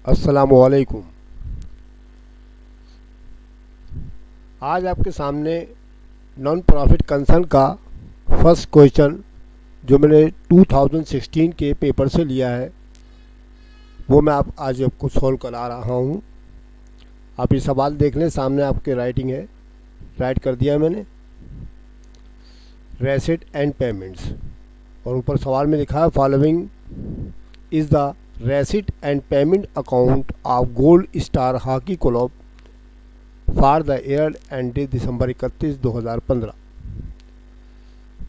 अस्सलामुअलैकुम। आज आपके सामने नॉन प्रॉफिट कंसर्न का फर्स्ट क्वेश्चन जो मैंने 2016 के पेपर से लिया है वो मैं आज आपको सॉल्व करा रहा हूँ। आप ये सवाल देख लें, सामने आपके राइटिंग है, राइट कर दिया है मैंने, रेसिट एंड पेमेंट्स, और ऊपर सवाल में लिखा है following is the receipt and payment account of Gold Star Hockey Club for the year ended December 31, 2015।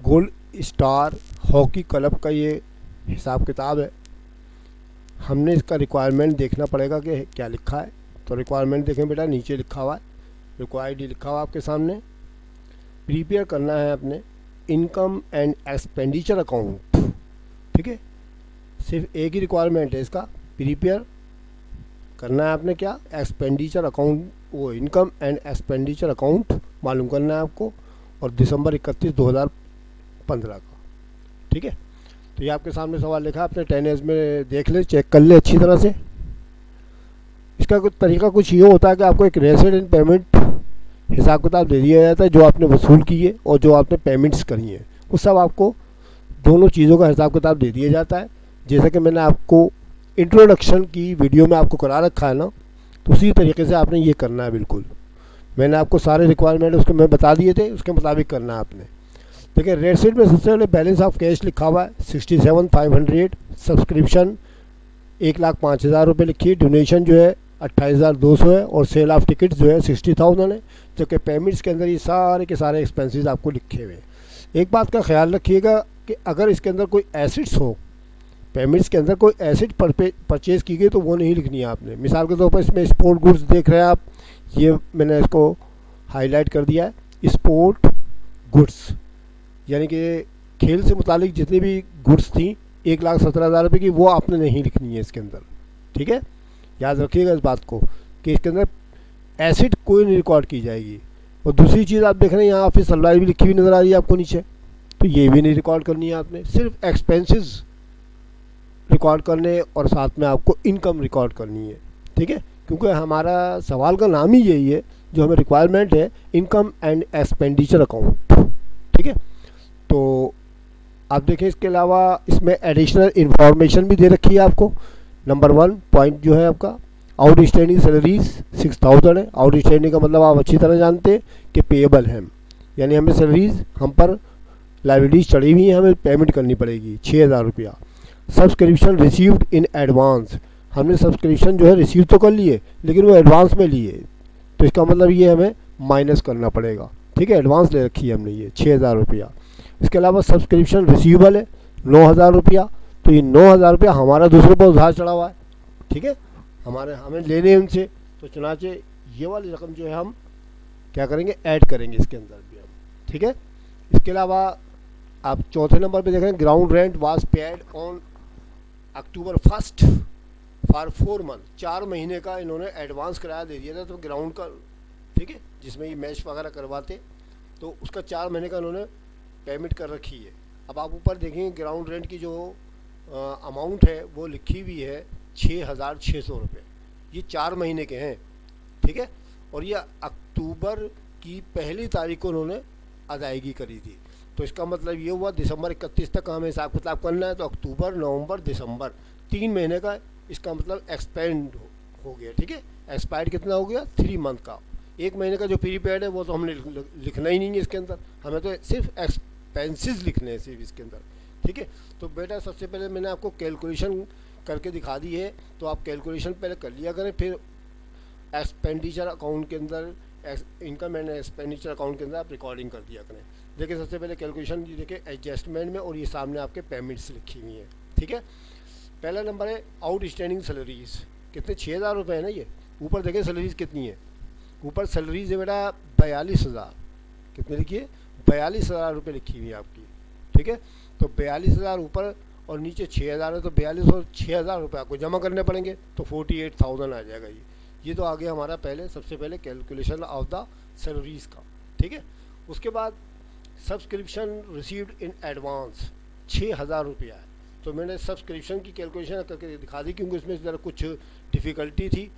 Gold Star Hockey Club का ये हिसाब किताब है। हमने इसका रिक्वायरमेंट देखना पड़ेगा कि क्या लिखा है। तो रिक्वायरमेंट देखें बेटा, नीचे लिखा हुआ है, रिक्वायर्ड लिखा हुआ आपके सामने। प्रिपेयर करना है अपने इनकम एंड एक्सपेंडिचर अकाउंट, ठीक है। सिर्फ एक ही रिक्वायरमेंट है इसका, प्रिपेयर करना है आपने क्या, एक्सपेंडिचर अकाउंट, वो इनकम एंड एक्सपेंडिचर अकाउंट मालूम करना है आपको, और दिसंबर 31, 2015 का, ठीक है। तो ये आपके सामने सवाल लिखा है, आपने 10 में देख ले, चेक कर ले अच्छी तरह से। इसका कुछ तरीका कुछ ये होता है कि आपको एक रेसिट एंड पेमेंट हिसाब किताब दे दिया जाता है, जो आपने वसूल की है और जो आपने पेमेंट्स करी हैं वो सब आपको दोनों चीज़ों का हिसाब किताब दे दिया जाता है। जैसे कि मैंने आपको इंट्रोडक्शन की वीडियो में आपको करा रखा है ना, तो उसी तरीके से आपने ये करना है। बिल्कुल मैंने आपको सारे रिक्वायरमेंट उसको मैं बता दिए थे, उसके मुताबिक करना है आपने। देखिए रेसिट में सबसे पहले बैलेंस ऑफ कैश लिखा हुआ है 67,500, सब्सक्रिप्शन 1,05,000 रुपये लिखिए, डोनेशन जो है 28,200 है, और सेल ऑफ टिकट्स जो है 60,000 है। जबकि पेमेंट्स के अंदर ये सारे के सारे एक्सपेंसेस आपको लिखे हुए हैं। एक बात का ख्याल रखिएगा कि अगर इसके अंदर कोई एसिड्स हो, पेमेंट्स के अंदर कोई एसिड परचेज़ की गई, तो वो नहीं लिखनी है आपने। मिसाल के तौर पर इसमें स्पोर्ट गुड्स देख रहे हैं आप, ये मैंने इसको हाईलाइट कर दिया है, स्पोर्ट गुड्स, यानी कि खेल से मुतालिक जितनी भी गुड्स थी 1,17,000 रुपये की, वो आपने नहीं लिखनी है इसके अंदर, ठीक है। याद रखिएगा इस बात को कि इसके अंदर एसिड कोई नहीं रिकॉर्ड की जाएगी। और दूसरी चीज़ आप देख रहे हैं यहाँ ऑफिस सप्लाई भी लिखी हुई नज़र आ रही है आपको नीचे, तो ये भी नहीं रिकॉर्ड करनी है आपने। सिर्फ एक्सपेंसेस रिकॉर्ड करने और साथ में आपको इनकम रिकॉर्ड करनी है, ठीक है। क्योंकि हमारा सवाल का नाम ही यही है, जो हमें रिक्वायरमेंट है इनकम एंड एक्सपेंडिचर अकाउंट, ठीक है। तो आप देखें इसके अलावा इसमें एडिशनल इंफॉर्मेशन भी दे रखी है आपको। नंबर 1 पॉइंट जो है आपका आउटस्टैंडिंग सैलरीज 6,000 है। आउटस्टैंडिंग का मतलब आप अच्छी तरह जानते हैं कि पेएबल है, यानी हमें सैलरीज, हम पर लाइबिलिटीज चढ़ी हुई हैं, हमें पेमेंट करनी पड़ेगी 6,000 रुपया। सब्सक्रिप्शन रिसीव्ड इन एडवांस, हमने सब्सक्रिप्शन जो है रिसीव तो कर लिए लेकिन वो एडवांस में लिए, तो इसका मतलब ये हमें माइनस करना पड़ेगा, ठीक है। एडवांस ले रखी है हमने ये 6,000 रुपया। इसके अलावा सब्सक्रिप्शन रिसीवेबल है 9,000 रुपया, तो ये 9,000 रुपया हमारा दूसरों पर उधार चढ़ा हुआ है, ठीक है, हमें लेने हैं उनसे, तो चुनाचे ये वाली रकम जो है हम क्या करेंगे, ऐड करेंगे इसके अंदर भी हम, ठीक है। इसके अलावा आप चौथे नंबर पे देख रहे हैं ground rent was paid on October 1 for 4 month, 4 महीने का इन्होंने एडवांस किराया दे दिया था, तो ग्राउंड का, ठीक है, जिसमें ये मैच वगैरह करवाते, तो उसका 4 महीने का इन्होंने पेमेंट कर रखी है। अब आप ऊपर देखेंगे ग्राउंड रेंट की जो अमाउंट है वो लिखी हुई है 6,600 रुपये, ये 4 महीने के हैं, ठीक है। और ये अक्टूबर की पहली तारीख को उन्होंने अदायगी करी थी, तो इसका मतलब ये हुआ दिसंबर 31 तक हमें हिसाब किताब करना है, तो अक्टूबर, नवंबर, दिसंबर 3 महीने का इसका मतलब एक्सपेंड हो गया, ठीक है। एक्सपायर्ड कितना हो गया, 3 मंथ का। 1 महीने का जो प्रीपेड है वो तो हमने लिखना ही नहीं है इसके अंदर, हमें तो सिर्फ एक्सपेंसेस लिखने हैं सिर्फ इसके अंदर, ठीक है। तो बेटा सबसे पहले मैंने आपको कैलकुलेशन करके दिखा दी है, तो आप कैलकुलेशन पहले कर लिया करें, फिर एक्सपेंडिचर अकाउंट के अंदर, इनकम एंड एक्सपेंडिचर अकाउंट के अंदर आप रिकॉर्डिंग कर दिया करें। देखिए सबसे पहले कैलकुलेशन देखिए एडजस्टमेंट में, और ये सामने आपके पेमेंट्स लिखी हुई हैं, ठीक है। पहला नंबर है आउट स्टैंडिंग सैलरीज, कितने, 6,000 रुपये है ना ये। ऊपर देखिए सैलरीज कितनी है, ऊपर सैलरीज है बेटा 42,000, कितने लिखिए, 42,000 रुपये लिखी हुई है आपकी, ठीक है। तो 42,000 ऊपर और नीचे 6,000 है, तो 42 और 6,000 रुपये आपको जमा करने पड़ेंगे, तो 48,000 आ जाएगा ये तो आ गया हमारा पहले, सबसे पहले कैलकुलेशन ऑफ द सैलरीज का, ठीक है। उसके बाद सब्सक्रिप्शन रिसीव्ड इन एडवांस 6,000 रुपया है, तो मैंने सब्सक्रिप्शन की कैलकुलेशन करके दिखा दी क्योंकि इसमें ज़रा कुछ डिफ़िकल्टी थी।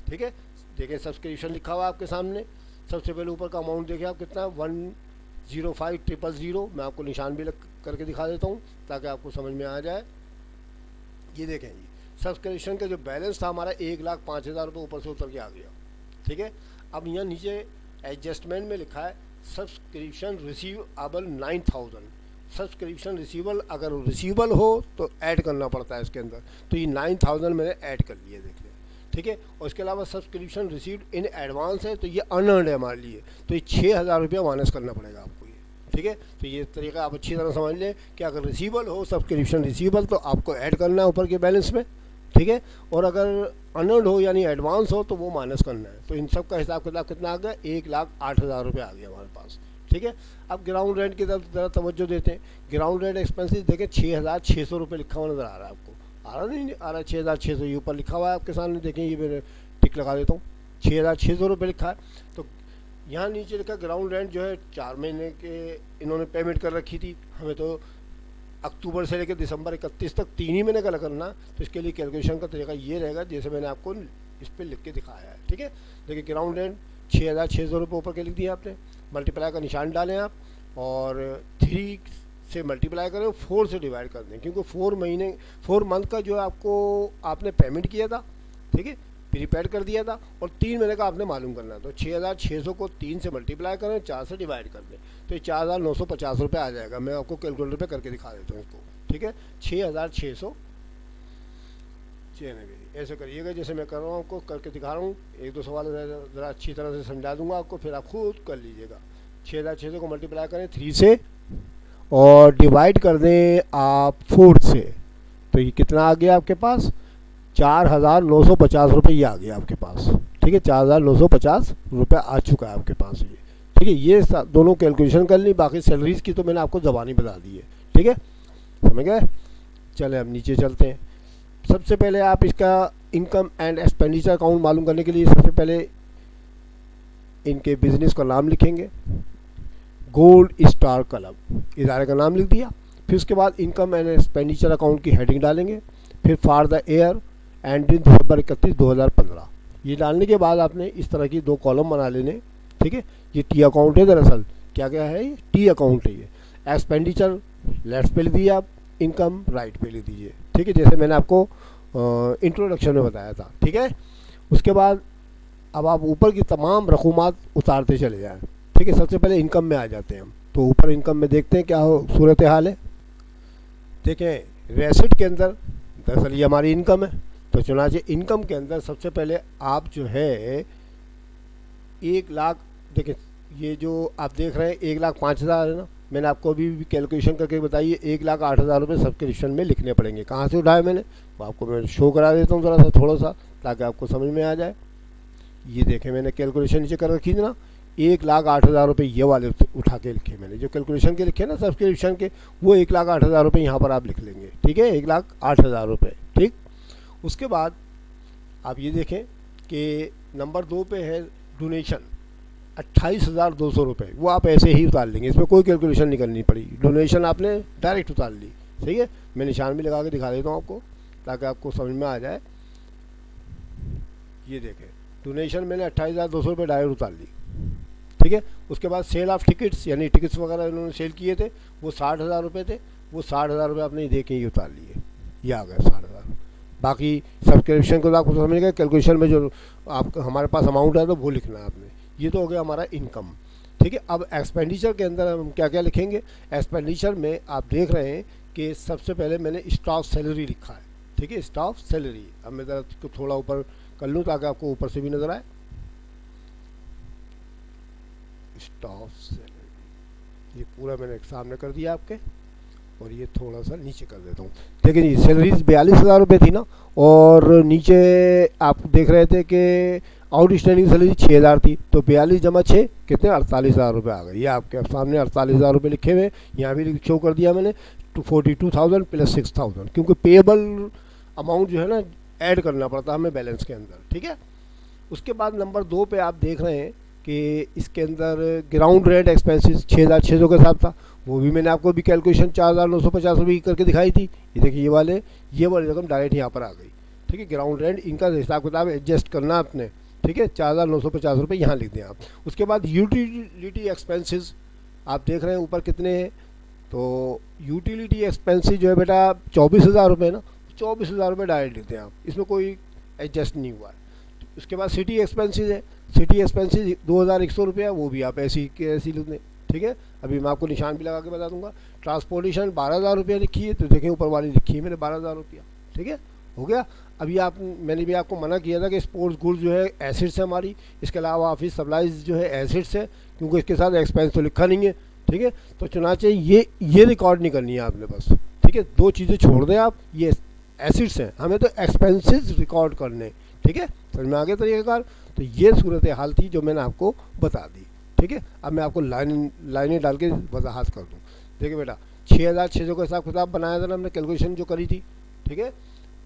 ठीक है, देखिए सब्सक्रिप्शन लिखा हुआ आपके सामने। सबसे पहले ऊपर का अमाउंट देखिए आप कितना 105,000। मैं आपको निशान भी लग करके दिखा देता हूँ ताकि आपको समझ में आ जाए। ये देखें जी, सब्सक्रिप्शन का जो बैलेंस था हमारा 1,05,000 रुपये ऊपर से उतर के आ गया। ठीक है, अब यहाँ नीचे एडजस्टमेंट में लिखा है सब्सक्रिप्शन रिसीवेबल 9,000। सब्सक्रिप्शन रिसीवेबल अगर रिसीवेबल हो तो ऐड करना पड़ता है इसके अंदर, तो ये 9,000 मैंने ऐड कर लिए, देख लें। ठीक है, और इसके अलावा सब्सक्रिप्शन रिसीव्ड इन एडवांस है तो ये अनअर्नड है हमारे लिए, तो ये 6,000 रुपया माइनस करना पड़ेगा आपको ये। ठीक है, तो ये तरीका आप अच्छी तरह समझ लें कि अगर रिसीवेबल हो सब्सक्रिप्शन रिसीवेबल तो आपको ऐड करना है ऊपर के बैलेंस में। ठीक है, और अगर अनअर्नड हो यानी एडवांस हो तो वो माइनस करना है। तो इन सब का हिसाब किताब कितना आ गया, 1,08,000 रुपये आ गया हमारे पास। ठीक है, अब ग्राउंड रेंट की तरफ ज़रा तवज्जो देते हैं। ग्राउंड रेंट एक्सपेंसिस देखें 6,600 रुपये लिखा हुआ नज़र आ रहा है आपको, आ रहा नहीं आ रहा, 6,600 ये ऊपर लिखा हुआ है आपके सामने, देखें ये मैंने टिक लगा देता हूँ, 6,600 रुपये लिखा है। तो यहाँ नीचे लिखा ग्राउंड रेंट जो है 4 महीने के इन्होंने पेमेंट कर रखी थी, हमें तो अक्टूबर से लेकर दिसंबर 31 तक 3 ही महीने का करना। तो इसके लिए कैलकुलेशन का तरीका ये रहेगा जैसे मैंने आपको इस पर लिख के दिखाया है। ठीक है, देखिए ग्राउंड रेंट 6,600 रुपये ऊपर के लिख दिया आपने, मल्टीप्लाई का निशान डालें आप और 3 से मल्टीप्लाई करें, 4 से डिवाइड कर दें क्योंकि 4 मंथ का जो है आपको आपने पेमेंट किया था। ठीक है, प्रीपेड कर दिया था और 3 महीने का आपने मालूम करना। तो 6,600 को 3 से मल्टीप्लाई करें, 4 से डिवाइड कर दें तो ये 4,950 रुपये आ जाएगा। मैं आपको कैलकुलेटर पे करके दिखा देता हूँ इसको। ठीक है, 6,600 ऐसे करिएगा जैसे मैं कर रहा हूँ, आपको करके दिखा रहा हूँ। 1-2 सवाल ज़रा अच्छी तरह से समझा दूंगा आपको, फिर आप खुद कर लीजिएगा। 6,600 को मल्टीप्लाई करें 3 से और डिवाइड कर दें आप 4 से, तो ये कितना आ गया आपके पास, 4,950 रुपये ये आ गया आपके पास। ठीक है, 4,950 रुपये आ चुका है आपके पास ये। ठीक है, ये दोनों कैलकुलेशन कर ली, बाकी सैलरीज़ की तो मैंने आपको ज़बानी बता दी है। ठीक है, समझ गए। चले अब नीचे चलते हैं। सबसे पहले आप इसका इनकम एंड एक्सपेंडिचर अकाउंट मालूम करने के लिए सबसे पहले इनके बिज़नेस का नाम लिखेंगे, गोल्ड स्टार क्लब इदारे का नाम लिख दिया। फिर उसके बाद इनकम एंड एक्सपेंडिचर अकाउंट की हेडिंग डालेंगे, फिर फॉर द ईयर एंडिंग दिसंबर 31, 2015 ये डालने के बाद आपने इस तरह की 2 कॉलम बना लेने। ठीक है, ये टी अकाउंट है, दरअसल क्या क्या है ये टी अकाउंट है। ये एक्सपेंडिचर लेफ्ट पे लिख दीजिए आप, इनकम राइट पे लिख दीजिए। ठीक है, जैसे मैंने आपको इंट्रोडक्शन में बताया था। ठीक है, उसके बाद अब आप ऊपर की तमाम रकूमात उतारते चले जाएँ। ठीक है, सबसे पहले इनकम में आ जाते हैं हम। तो ऊपर इनकम में देखते हैं क्या सूरत हाल है। देखें रेसिट के अंदर दरअसल ये हमारी इनकम है, तो चुनाचे इनकम के अंदर सबसे पहले आप जो है 1 लाख, देखें ये जो आप देख रहे हैं 1,05,000 है ना, मैंने आपको अभी भी कैलकुलेशन करके बताइए 1,08,000 रुपये सब्सक्रिप्शन में लिखने पड़ेंगे। कहाँ से उठाए मैंने, वो आपको मैं शो करा देता हूँ ज़रा सा थोड़ा सा ताकि आपको समझ में आ जाए। ये देखें मैंने कैलकुलेशन नीचे कर रखी थी ना, 1,08,000 रुपये ये वाले उठा के लिखे मैंने, जो कैलकुलेशन के लिखे ना सब्सक्रिप्शन के, वो 1,08,000 रुपये यहाँ पर आप लिख लेंगे। ठीक है, 1,08,000 रुपये। ठीक, उसके बाद आप ये देखें कि नंबर 2 पे है डोनेशन 28,200 रुपये, वो आप ऐसे ही उतार लेंगे, इसमें कोई कैलकुलेशन नहीं करनी पड़ी, डोनेशन आपने डायरेक्ट उतार ली। सही है, मैं निशान भी लगा के दिखा देता हूँ आपको ताकि आपको समझ में आ जाए। ये देखें डोनेशन मैंने 28,200 रुपये डायरेक्ट उतार ली। ठीक है, उसके बाद सेल ऑफ टिकट्स यानी टिकट्स वगैरह इन्होंने सेल किए थे, वो 60,000 रुपये थे, वो 60,000 रुपये आपने देखे ही उतार लिए, ये आ गए 60,000। बाकी सब्सक्रिप्शन को आपको समझ गए, कैलकुलेशन में जो आप हमारे पास अमाउंट है तो वो लिखना है आपने। ये तो हो गया हमारा इनकम। ठीक है, अब एक्सपेंडिचर के अंदर हम क्या क्या लिखेंगे। एक्सपेंडिचर में आप देख रहे हैं कि सबसे पहले मैंने स्टाफ सैलरी लिखा है। ठीक है, स्टाफ सैलरी, अब मैं ज़रा इसको थोड़ा ऊपर कर लूँ ताकि आपको ऊपर से भी नज़र आए। स्टाफ सैलरी ये पूरा मैंने एक सामने कर दिया आपके, और ये थोड़ा सा नीचे कर देता हूँ। देखिए जी सैलरीज 42,000 रुपये थी ना, और नीचे आप देख रहे थे कि आउटस्टैंडिंग सैलरी 6,000 थी, तो 42 जमा 6 कितने 48,000 रुपये आ गए। ये आपके सामने 48,000 रुपये लिखे हुए, यहाँ भी शो कर दिया मैंने 42,000 प्लस 6,000, क्योंकि पेएबल अमाउंट जो है ना ऐड करना पड़ता है हमें बैलेंस के अंदर। ठीक है, उसके बाद नंबर 2 पे आप देख रहे हैं कि इसके अंदर ग्राउंड रेंट एक्सपेंसेस 6,600 के साथ था, वो भी मैंने आपको भी कैलकुलेशन 4,950 रुपये की करके दिखाई थी। ये देखिए ये वाली रकम डायरेक्ट यहाँ पर आ गई। ठीक है, ग्राउंड रेंट इनका हिसाब किताब एडजस्ट करना आपने। ठीक है, 4,950 रुपये यहाँ लिख दें आप। उसके बाद यूटिलिटी एक्सपेंसेस आप देख रहे हैं ऊपर कितने हैं, तो यूटिलिटी एक्सपेंसेस जो है बेटा 24,000 रुपये ना, 24,000 रुपये डायरेक्ट लिखते हैं आप, इसमें कोई एडजस्ट नहीं हुआ है। उसके बाद सिटी एक्सपेंसेस है, सिटी एक्सपेंसेस 2,100 रुपया, वो भी आप ऐसी के ऐसी लिख दें। ठीक है, अभी मैं आपको निशान भी लगा के बता दूंगा। ट्रांसपोर्टेशन 12,000 रुपया लिखी है, तो देखें ऊपर वाली लिखी है मैंने 12,000 रुपया। ठीक है, हो गया। अभी मैंने भी आपको मना किया था कि स्पोर्ट्स गुड्स जो है एसिड्स है हमारी, इसके अलावा ऑफिस सप्लाईज जो है एसिड्स है, क्योंकि इसके साथ एक्सपेंस तो लिखा नहीं है। ठीक है, तो चुनाचे ये रिकॉर्ड नहीं करनी है आपने बस। ठीक है, दो चीज़ें छोड़ दें आप, ये एसिड्स हैं, हमें तो एक्सपेंसेस रिकॉर्ड करने। ठीक है, समझ में आ गया तरीक़ेकार। तो ये सूरत हाल थी जो मैंने आपको बता दी। ठीक है, अब मैं आपको लाइनें डाल के वजाहत कर दूँ। देखिए बेटा 6,600 का हिसाब किताब बनाया था ना हमने, कैलकुलेशन जो करी थी। ठीक है,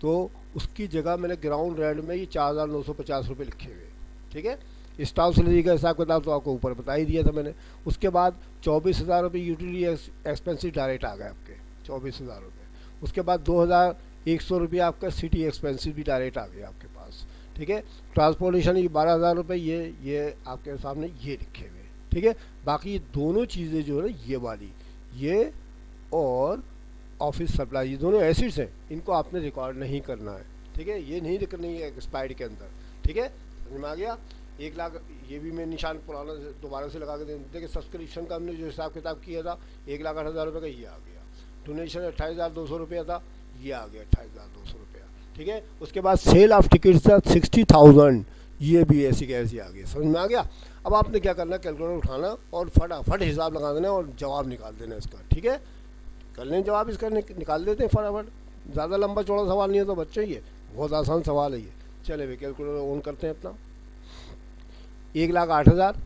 तो उसकी जगह मैंने ग्राउंड रेंट में ये 4,950 रुपये लिखे हुए। ठीक है, स्टाफ सैलरी का हिसाब किताब तो आपको ऊपर बता ही दिया था मैंने। उसके बाद 24,000 रुपये यूटिलिटी एक्सपेंसिस डायरेक्ट आ गए आपके, 24,000 रुपये। उसके बाद 2,100 रुपये आपका सिटी एक्सपेंसिस भी डायरेक्ट आ गया आपके पास। ठीक है, ट्रांसपोर्टेशन ये 12,000 रुपये, ये आपके सामने ये लिखे हुए। ठीक है, बाकी दोनों चीज़ें जो है ना, ये वाली ये और ऑफिस सप्लाई, ये दोनों एसिड्स हैं, इनको आपने रिकॉर्ड नहीं करना है। ठीक है, ये नहीं करनी है एक्सपायर्ड के अंदर। ठीक है, समझ में आ गया। 1 लाख ये भी मैं निशान पुराना दोबारा से लगा के देखिए, सब्सक्रिप्शन का हमने जो हिसाब किताब किया था 1,08,000 रुपये का, ये आ गया। डोनेशन 28,200 रुपया था, ये आ गया 28,200 रुपया। ठीक है, उसके बाद सेल ऑफ टिकट्स था 60,000, ये भी ऐसी कैसी आ गई। समझ में आ गया। अब आपने क्या करना, कैलकुलेटर उठाना और फटाफट हिसाब लगा देना और जवाब निकाल देना इसका। ठीक है, कर लें जवाब इसका, निकाल देते हैं फटाफट। ज़्यादा लंबा चौड़ा सवाल नहीं है तो बच्चे, ये बहुत आसान सवाल है ये। चले भाई कैलकुलेटर ऑन करते हैं अपना। 1,08,000,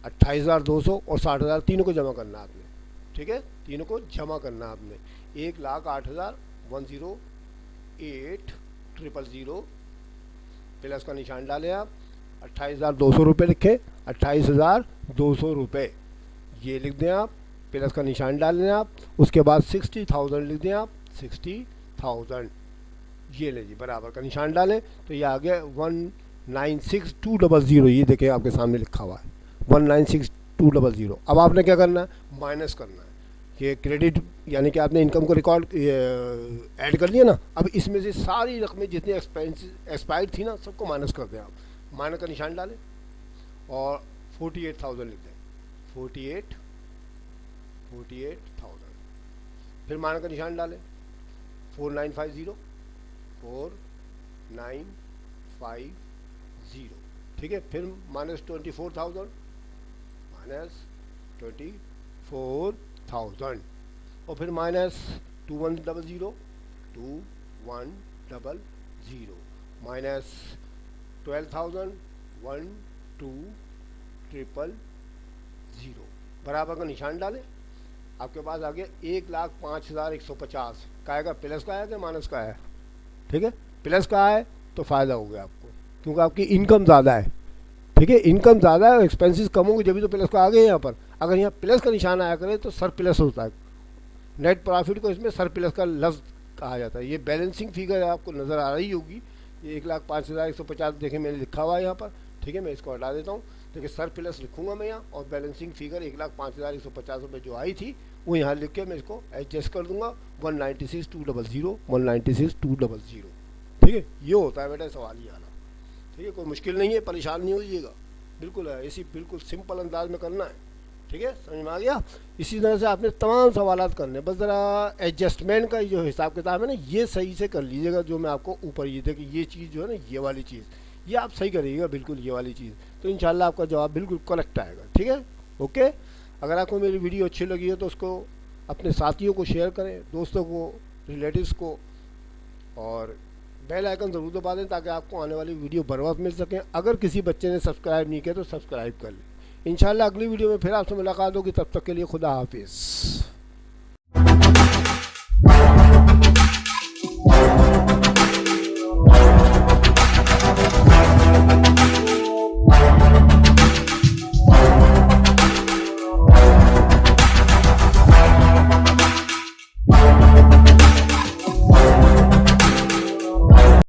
28,200 और 60,000 तीनों को जमा करना आपने। ठीक है, तीनों को जमा करना आपने। 1,08,000 108,000 प्लस का निशान डालें आप। 28,200 रुपये लिखे, 28,200 रुपये ये लिख दें आप, प्लस का निशान डाल लें आप। उसके बाद 60,000 लिख दें आप, 60,000 ये ले जी, बराबर का निशान डालें तो ये आ गया 1,96,200। ये देखें आपके सामने लिखा हुआ है 1,96,200। अब आपने क्या करना है, माइनस करना है कि क्रेडिट, यानी कि आपने इनकम को रिकॉर्ड ऐड कर लिया ना। अब इसमें से सारी रकमें जितनी एक्सपायर्ड थी ना, सबको माइनस कर दें आप। माइनस का निशान डालें और 48,000 लिख दें, 48,000। फिर माइनस का निशान डालें 4950, 4950। ठीक है, फिर -24,000, -24,000 और फिर -2100, -12,000, 12,000 बराबर का निशान डालें। आपके पास आ गया 1,05,150 का आएगा, प्लस का आया कि माइनस का आया। ठीक है, प्लस का आया तो फ़ायदा हो गया आपको, क्योंकि आपकी इनकम ज़्यादा है। ठीक है, इनकम ज़्यादा है, एक्सपेंसेस कम होंगे, जब भी तो प्लस का आ गया यहाँ पर। अगर यहाँ प्लस का निशान आया करे तो सर प्लस होता है। नेट प्रॉफिट को इसमें सर प्लस का लफ्ज़ कहा जाता है। ये बैलेंसिंग फिगर आपको नज़र आ रही होगी, ये 1,05,150 देखें मैंने लिखा हुआ है यहाँ पर। ठीक है, मैं इसको हटा देता हूँ। देखिए सर प्लस लिखूंगा मैं यहाँ, और बैलेंसिंग फिगर 1,05,150 रुपये जो आई थी वो यहाँ लिख के मैं इसको एडजस्ट कर दूंगा 196,200, 196,200। ठीक है, ये होता है बेटा सवाल ही आना। ठीक है, कोई मुश्किल नहीं है, परेशान नहीं होइएगा, बिल्कुल है ऐसी, बिल्कुल सिंपल अंदाज में करना है। ठीक है, समझ में आ गया। इसी तरह से आपने तमाम सवालात करने, बस ज़रा एडजस्टमेंट का जो हिसाब किताब है ना, ये सही से कर लीजिएगा। जो मैं आपको ऊपर ये देखिए, ये चीज़ जो है ना, ये वाली चीज़ ये आप सही करिएगा बिल्कुल, ये वाली चीज़, तो इंशाल्लाह आपका जवाब बिल्कुल करेक्ट आएगा। ठीक है, ओके। अगर आपको मेरी वीडियो अच्छी लगी हो तो उसको अपने साथियों को शेयर करें, दोस्तों को, रिलेटिव्स को, और बेल आइकन ज़रूर दबा दें ताकि आपको आने वाली वीडियो बर वक्त मिल सकें। अगर किसी बच्चे ने सब्सक्राइब नहीं किया तो सब्सक्राइब कर लें। इंशाल्लाह अगली वीडियो में फिर आपसे मुलाकात होगी, तब तक के लिए खुदा हाफिज़।